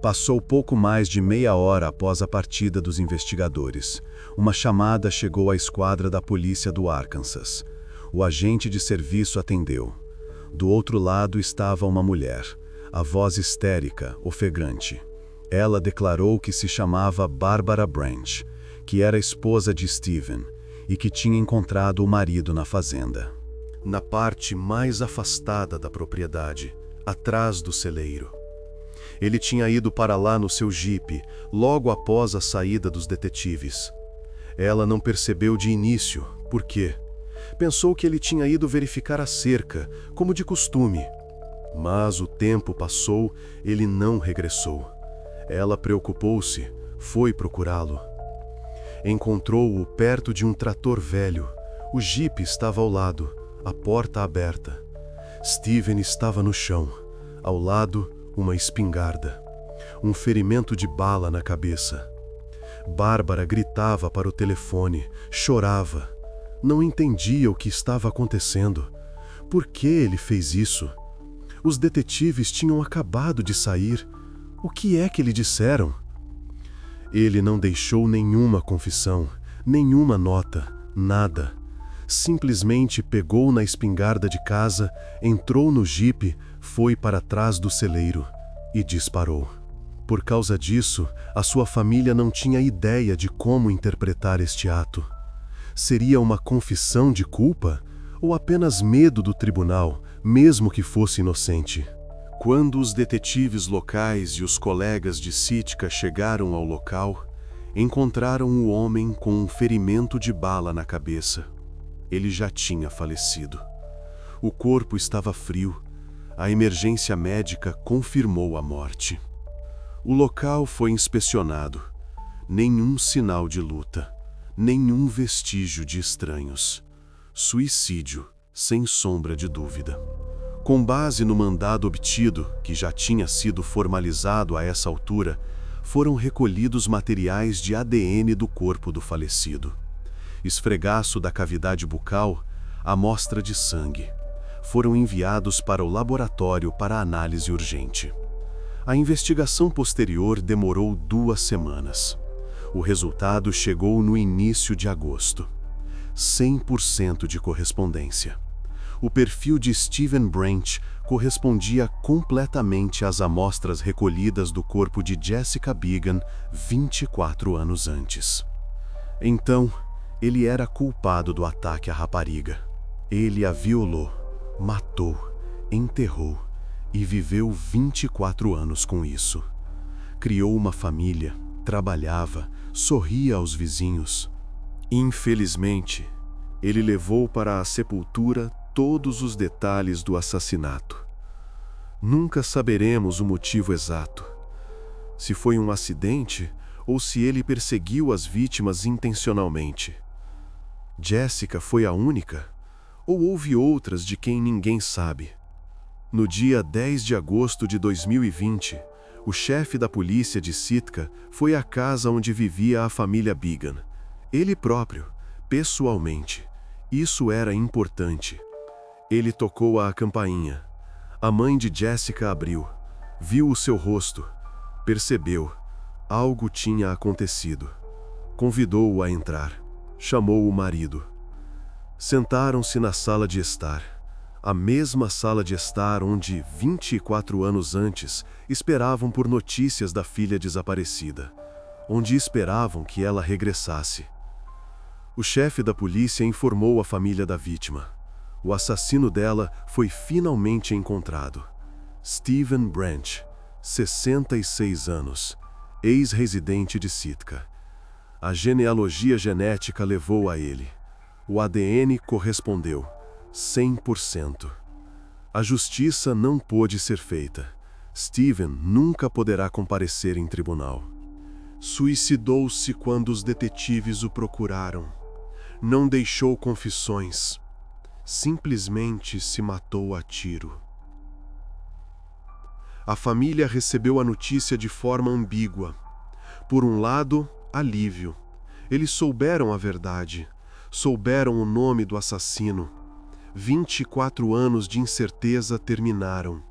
Passou pouco mais de meia hora após a partida dos investigadores. Uma chamada chegou à esquadra da polícia do Arkansas. O agente de serviço atendeu. Do outro lado estava uma mulher, a voz histérica, ofegante. Ela declarou que se chamava Barbara Branch, que era esposa de Steven e que tinha encontrado o marido na fazenda. Na parte mais afastada da propriedade, atrás do celeiro. Ele tinha ido para lá no seu jipe, logo após a saída dos detetives. Ela não percebeu de início, por quê? Pensou que ele tinha ido verificar a cerca, como de costume. Mas o tempo passou, ele não regressou. Ela preocupou-se, foi procurá-lo. Encontrou-o perto de um trator velho. O jipe estava ao lado, a porta aberta. Steven estava no chão. Ao lado, uma espingarda. Um ferimento de bala na cabeça. Bárbara gritava para o telefone, chorava. Não entendia o que estava acontecendo. Por que ele fez isso? Os detetives tinham acabado de sair. O que é que lhe disseram? Ele não deixou nenhuma confissão, nenhuma nota, nada. Simplesmente pegou na espingarda de casa, entrou no jipe, foi para trás do celeiro e disparou. Por causa disso, a sua família não tinha ideia de como interpretar este ato. Seria uma confissão de culpa ou apenas medo do tribunal, mesmo que fosse inocente? Quando os detetives locais e os colegas de Sitka chegaram ao local, encontraram o homem com um ferimento de bala na cabeça. Ele já tinha falecido. O corpo estava frio. A emergência médica confirmou a morte. O local foi inspecionado. Nenhum sinal de luta. Nenhum vestígio de estranhos. Suicídio, sem sombra de dúvida. Com base no mandado obtido, que já tinha sido formalizado a essa altura, foram recolhidos materiais de ADN do corpo do falecido. Esfregaço da cavidade bucal, amostra de sangue. Foram enviados para o laboratório para análise urgente. A investigação posterior demorou 2 semanas. O resultado chegou no início de agosto. 100% de correspondência. O perfil de Steven Branch correspondia completamente às amostras recolhidas do corpo de Jessica Bigan 24 anos antes. Então, ele era culpado do ataque à rapariga. Ele a violou, matou, enterrou e viveu 24 anos com isso. Criou uma família, trabalhava, sorria aos vizinhos. Infelizmente, ele levou para a sepultura todos os detalhes do assassinato. Nunca saberemos o motivo exato. Se foi um acidente ou se ele perseguiu as vítimas intencionalmente. Jessica foi a única? Ou houve outras de quem ninguém sabe? No dia 10 de agosto de 2020, o chefe da polícia de Sitka foi à casa onde vivia a família Bigan. Ele próprio, pessoalmente. Isso era importante. Ele tocou a campainha. A mãe de Jessica abriu. Viu o seu rosto, percebeu, algo tinha acontecido. Convidou-o a entrar, chamou o marido. Sentaram-se na sala de estar, a mesma sala de estar onde, 24 anos antes, esperavam por notícias da filha desaparecida, onde esperavam que ela regressasse. O chefe da polícia informou a família da vítima. O assassino dela foi finalmente encontrado. Steven Branch, 66 anos, ex-residente de Sitka. A genealogia genética levou a ele. O ADN correspondeu, 100%. A justiça não pôde ser feita. Steven nunca poderá comparecer em tribunal. Suicidou-se quando os detetives o procuraram. Não deixou confissões. Simplesmente se matou a tiro. A família recebeu a notícia de forma ambígua. Por um lado, alívio. Eles souberam a verdade. Souberam o nome do assassino. 24 anos de incerteza terminaram.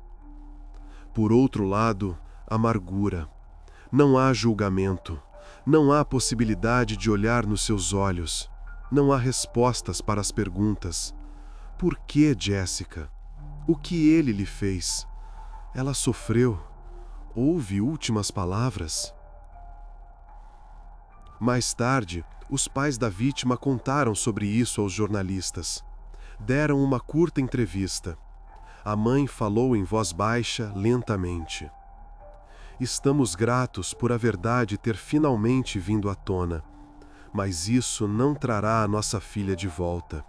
Por outro lado, amargura. Não há julgamento. Não há possibilidade de olhar nos seus olhos. Não há respostas para as perguntas. Por que Jessica? O que ele lhe fez? Ela sofreu. Houve últimas palavras? Mais tarde, os pais da vítima contaram sobre isso aos jornalistas. Deram uma curta entrevista. A mãe falou em voz baixa, lentamente. Estamos gratos por a verdade ter finalmente vindo à tona, mas isso não trará a nossa filha de volta.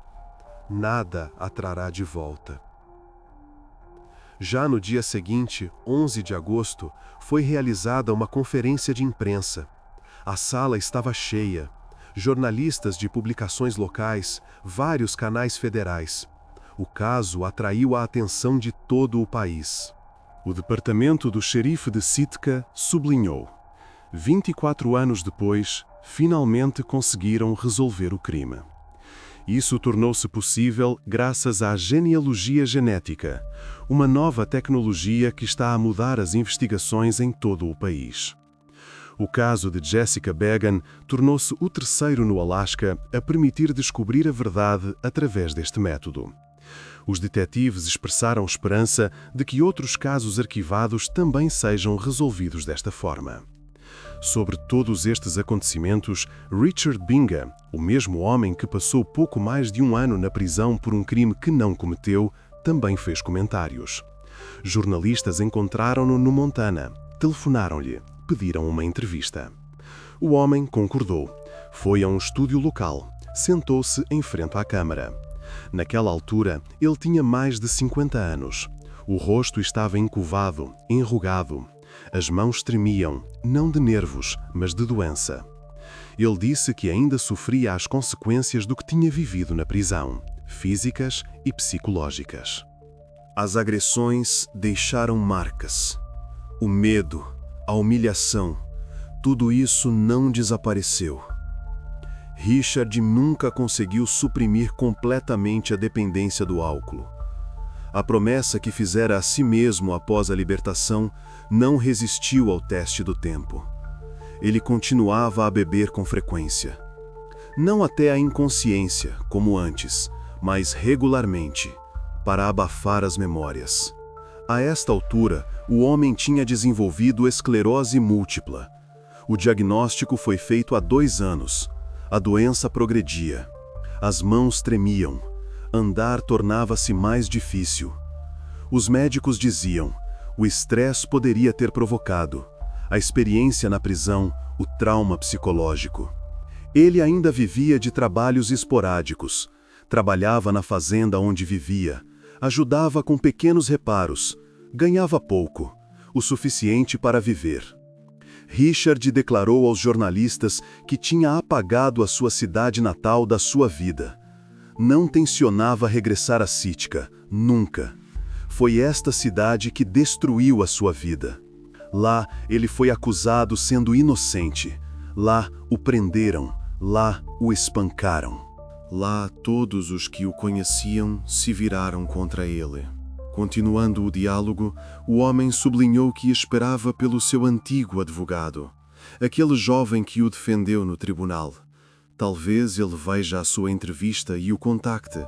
Nada a trará de volta. Já no dia seguinte, 11 de agosto, foi realizada uma conferência de imprensa. A sala estava cheia. Jornalistas de publicações locais, vários canais federais. O caso atraiu a atenção de todo o país. O departamento do xerife de Sitka sublinhou: 24 anos depois, finalmente conseguiram resolver o crime. Isso tornou-se possível graças à genealogia genética, uma nova tecnologia que está a mudar as investigações em todo o país. O caso de Jessica Began tornou-se o terceiro no Alasca a permitir descobrir a verdade através deste método. Os detetives expressaram esperança de que outros casos arquivados também sejam resolvidos desta forma. Sobre todos estes acontecimentos, Richard Bingham, o mesmo homem que passou pouco mais de um ano na prisão por um crime que não cometeu, também fez comentários. Jornalistas encontraram-no no Montana, telefonaram-lhe, pediram uma entrevista. O homem concordou. Foi a um estúdio local, sentou-se em frente à câmara. Naquela altura, ele tinha mais de 50 anos. O rosto estava encovado, enrugado. As mãos tremiam, não de nervos, mas de doença. Ele disse que ainda sofria as consequências do que tinha vivido na prisão, físicas e psicológicas. As agressões deixaram marcas. O medo, a humilhação, tudo isso não desapareceu. Richard nunca conseguiu suprimir completamente a dependência do álcool. A promessa que fizera a si mesmo após a libertação não resistiu ao teste do tempo. Ele continuava a beber com frequência. Não até a inconsciência, como antes, mas regularmente, para abafar as memórias. A esta altura, o homem tinha desenvolvido esclerose múltipla. O diagnóstico foi feito há 2 anos. A doença progredia. As mãos tremiam. Andar tornava-se mais difícil. Os médicos diziam: o estresse poderia ter provocado, a experiência na prisão, o trauma psicológico. Ele ainda vivia de trabalhos esporádicos. Trabalhava na fazenda onde vivia, ajudava com pequenos reparos, ganhava pouco, o suficiente para viver. Richard declarou aos jornalistas que tinha apagado a sua cidade natal da sua vida. Não tencionava regressar a Sitka, nunca. Foi esta cidade que destruiu a sua vida. Lá, ele foi acusado sendo inocente. Lá, o prenderam. Lá, o espancaram. Lá, todos os que o conheciam se viraram contra ele. Continuando o diálogo, o homem sublinhou que esperava pelo seu antigo advogado, aquele jovem que o defendeu no tribunal. Talvez ele veja a sua entrevista e o contacte.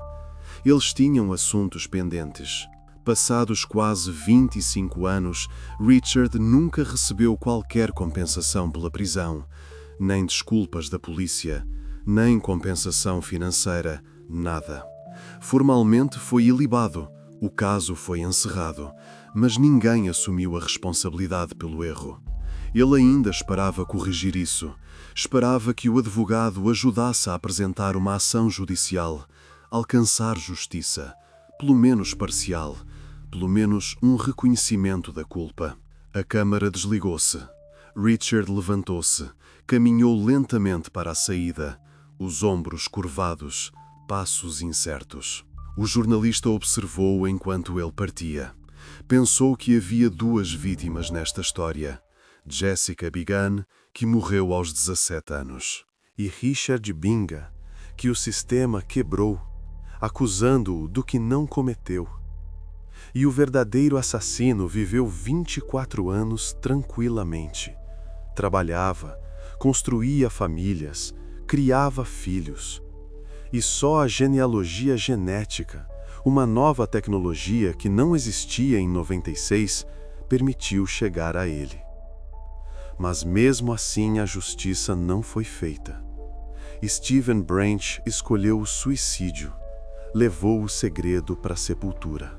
Eles tinham assuntos pendentes. Passados quase 25 anos, Richard nunca recebeu qualquer compensação pela prisão, nem desculpas da polícia, nem compensação financeira, nada. Formalmente foi ilibado, o caso foi encerrado, mas ninguém assumiu a responsabilidade pelo erro. Ele ainda esperava corrigir isso, esperava que o advogado o ajudasse a apresentar uma ação judicial, alcançar justiça, pelo menos parcial, pelo menos um reconhecimento da culpa. A câmara desligou-se. Richard levantou-se, caminhou lentamente para a saída, os ombros curvados, passos incertos. O jornalista observou-o enquanto ele partia. Pensou que havia duas vítimas nesta história. Jessica Bigan, que morreu aos 17 anos, e Richard Binga, que o sistema quebrou, acusando-o do que não cometeu. E o verdadeiro assassino viveu 24 anos tranquilamente. Trabalhava, construía famílias, criava filhos. E só a genealogia genética, uma nova tecnologia que não existia em 96, permitiu chegar a ele. Mas mesmo assim a justiça não foi feita. Stephen Branch escolheu o suicídio, levou o segredo para a sepultura.